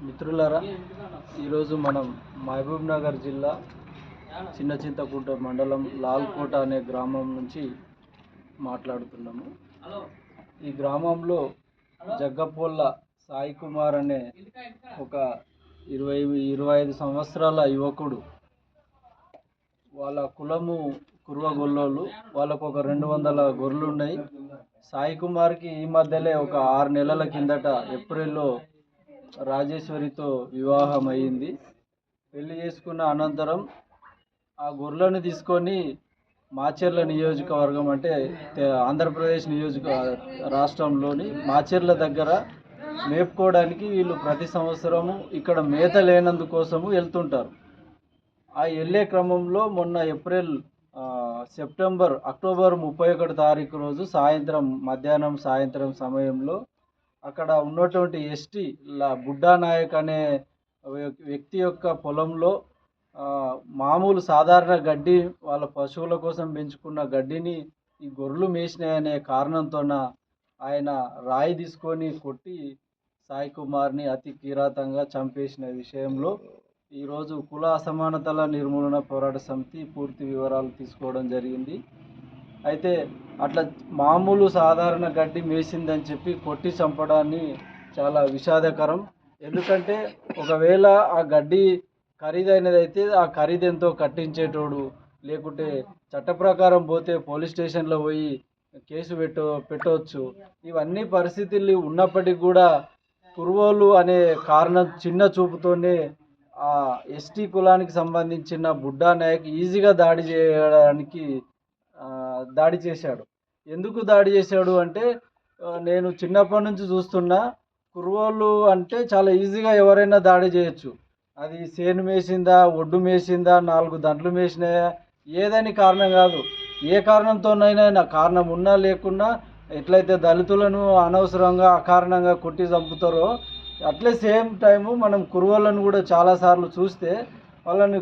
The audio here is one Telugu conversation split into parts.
మిత్రులారా, ఈరోజు మనం మహబూబ్ నగర్ జిల్లా చిన్న చింతకుంట మండలం లాల్కోట అనే గ్రామం నుంచి మాట్లాడుతున్నాము. ఈ గ్రామంలో జగ్గపోళ్ళ సాయి కుమార్ అనే ఒక 25 సంవత్సరాల యువకుడు, వాళ్ళ కులము కుర్వగొల్లోళ్ళు, వాళ్ళకు ఒక 200 గొర్రెలు ఉన్నాయి. సాయి కుమార్కి ఈ మధ్యలో ఒక 6 నెలల కిందట ఏప్రిల్లో రాజేశ్వరితో వివాహం అయింది. పెళ్లి చేసుకున్న అనంతరం ఆ గొర్రెలను తీసుకొని మాచర్ల నియోజకవర్గం, అంటే ఆంధ్రప్రదేశ్ రాష్ట్రంలోని మాచర్ల దగ్గర మేపుకోవడానికి వీళ్ళు ప్రతి సంవత్సరము ఇక్కడ మేత లేనందుకోసము వెళ్తుంటారు. ఆ వెళ్ళే క్రమంలో మొన్న అక్టోబర్ 31 తారీఖు రోజు మధ్యాహ్నం సాయంత్రం సమయంలో అక్కడ ఉన్నటువంటి ఎస్టీ బుడ్డా నాయక్ అనే వ్యక్తి యొక్క పొలంలో మామూలు సాధారణ గడ్డి, వాళ్ళ పశువుల కోసం పెంచుకున్న గడ్డిని ఈ గొర్రెలు మేసినాయనే కారణంతో ఆయన రాయి తీసుకొని కొట్టి సాయి కుమార్ని అతి కిరాతంగా చంపేసిన విషయంలో ఈరోజు కుల అసమానతల నిర్మూలన పోరాట సమితి పూర్తి వివరాలు తీసుకోవడం జరిగింది. అయితే అట్లా మామూలు సాధారణ గడ్డి మేసిందని చెప్పి కొట్టి చంపడాన్ని చాలా విషాదకరం. ఎందుకంటే ఒకవేళ ఆ గడ్డి ఖరీదైనదైతే ఆ ఖరీదు ఎంతో కట్టించేటోడు, లేకుంటే చట్ట ప్రకారం పోతే పోలీస్ స్టేషన్లో పోయి కేసు పెట్టవచ్చు. ఇవన్నీ పరిస్థితులు ఉన్నప్పటికీ కూడా కుర్వోలు అనే కారణం చిన్న చూపుతోనే ఆ ఎస్టీ కులానికి సంబంధించిన బుడ్డా నాయక్ ఈజీగా దాడి చేశాడు. ఎందుకు దాడి చేశాడు అంటే, నేను చిన్నప్పటి నుంచి చూస్తున్నా, కుర్వోళ్ళు అంటే చాలా ఈజీగా ఎవరైనా దాడి చేయొచ్చు. అది సేను మేసిందా, ఒడ్డు మేసిందా, 4 దంట్లు మేసినాయా, ఏదని కారణం కాదు. ఏ కారణంతోనైనా, కారణం ఉన్నా లేకున్నా, ఎట్లయితే దళితులను అనవసరంగా అకారణంగా కొట్టి చంపుతారో అట్లే సేమ్ టైము మనం కుర్వోళ్ళను కూడా చాలాసార్లు చూస్తే వాళ్ళని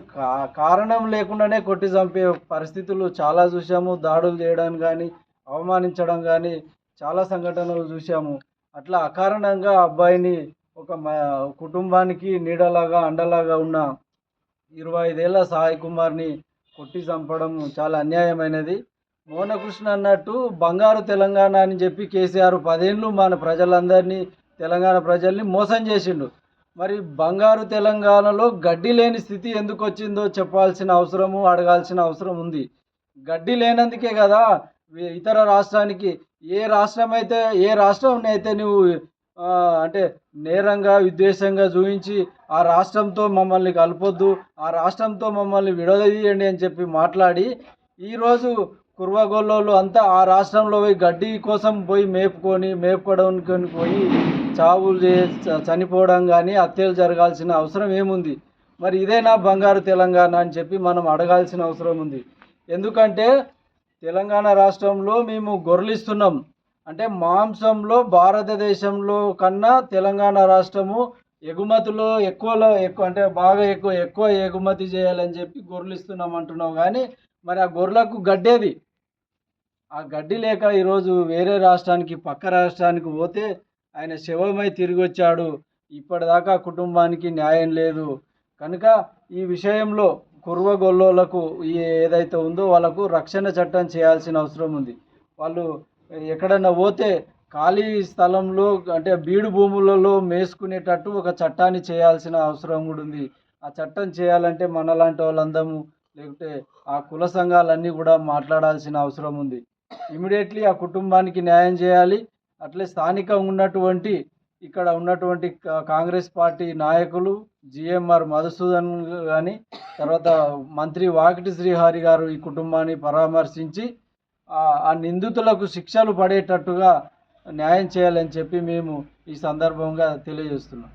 కారణం లేకుండానే కొట్టి చంపే పరిస్థితులు చాలా చూసాము. దాడులు చేయడం కానీ, అవమానించడం కానీ చాలా సంఘటనలు చూసాము. అట్లా అకారణంగా అబ్బాయిని, ఒక కుటుంబానికి నీడలాగా అండలాగా ఉన్న 25 ఏళ్ల సాయి కుమార్ని కొట్టి చంపడం చాలా అన్యాయమైనది. మోహనకృష్ణ అన్నట్టు బంగారు తెలంగాణ అని చెప్పి కేసీఆర్ 10 ఏళ్ళు మన ప్రజలందరినీ, తెలంగాణ ప్రజల్ని మోసం చేసిండు. మరి బంగారు తెలంగాణలో గడ్డి లేని స్థితి ఎందుకు వచ్చిందో చెప్పాల్సిన అవసరము, అడగాల్సిన అవసరం ఉంది. గడ్డి లేనందుకే కదా ఇతర రాష్ట్రానికి, ఏ రాష్ట్రం అయితే నువ్వు అంటే నేరంగా విద్వేషంగా చూపించి ఆ రాష్ట్రంతో మమ్మల్ని కలపొద్దు, ఆ రాష్ట్రంతో మమ్మల్ని విడదీయండి అని చెప్పి మాట్లాడి, ఈరోజు కుర్వగొల్లోళ్ళు అంతా ఆ రాష్ట్రంలో పోయి గడ్డి కోసం పోయి మేపుకోవడానికి పోయి చావులు చనిపోవడం కానీ, హత్యలు జరగాల్సిన అవసరం ఏముంది? మరి ఇదేనా బంగారు తెలంగాణ అని చెప్పి మనం అడగాల్సిన అవసరం ఉంది. ఎందుకంటే తెలంగాణ రాష్ట్రంలో మేము గొర్రెలు ఇస్తున్నాం అంటే, మాంసంలో భారతదేశంలో కన్నా తెలంగాణ రాష్ట్రము ఎగుమతిలో ఎక్కువ అంటే బాగా ఎక్కువ ఎగుమతి చేయాలని చెప్పి గొర్రెలు ఇస్తున్నాం అంటున్నావు. కానీ మరి ఆ గొర్రెలకు గడ్డేది? ఆ గడ్డి లేక ఈరోజు వేరే రాష్ట్రానికి, పక్క రాష్ట్రానికి పోతే ఆయన శవమై తిరిగి వచ్చాడు. ఇప్పటిదాకా కుటుంబానికి న్యాయం లేదు. కనుక ఈ విషయంలో కుర్వగొల్లోలకు ఏదైతే ఉందో వాళ్ళకు రక్షణ చట్టం చేయాల్సిన అవసరం ఉంది. వాళ్ళు ఎక్కడన్నా పోతే ఖాళీ స్థలంలో, అంటే బీడు భూములలో మేసుకునేటట్టు ఒక చట్టాన్ని చేయాల్సిన అవసరం కూడా ఉంది. ఆ చట్టం చేయాలంటే మనలాంటి వాళ్ళందరూ, లేకపోతే ఆ కుల సంఘాలన్నీ కూడా మాట్లాడాల్సిన అవసరం ఉంది. ఇమీడియట్లీ ఆ కుటుంబానికి న్యాయం చేయాలి. అట్లే స్థానికంగా ఇక్కడ ఉన్నటువంటి కాంగ్రెస్ పార్టీ నాయకులు జిఎంఆర్ మధుసూదన్ కానీ, తర్వాత మంత్రి వాకిటి శ్రీహరి గారు ఈ కుటుంబాన్ని పరామర్శించి ఆ నిందితులకు శిక్షలు పడేటట్టుగా న్యాయం చేయాలని చెప్పి మేము ఈ సందర్భంగా తెలియజేస్తున్నాం.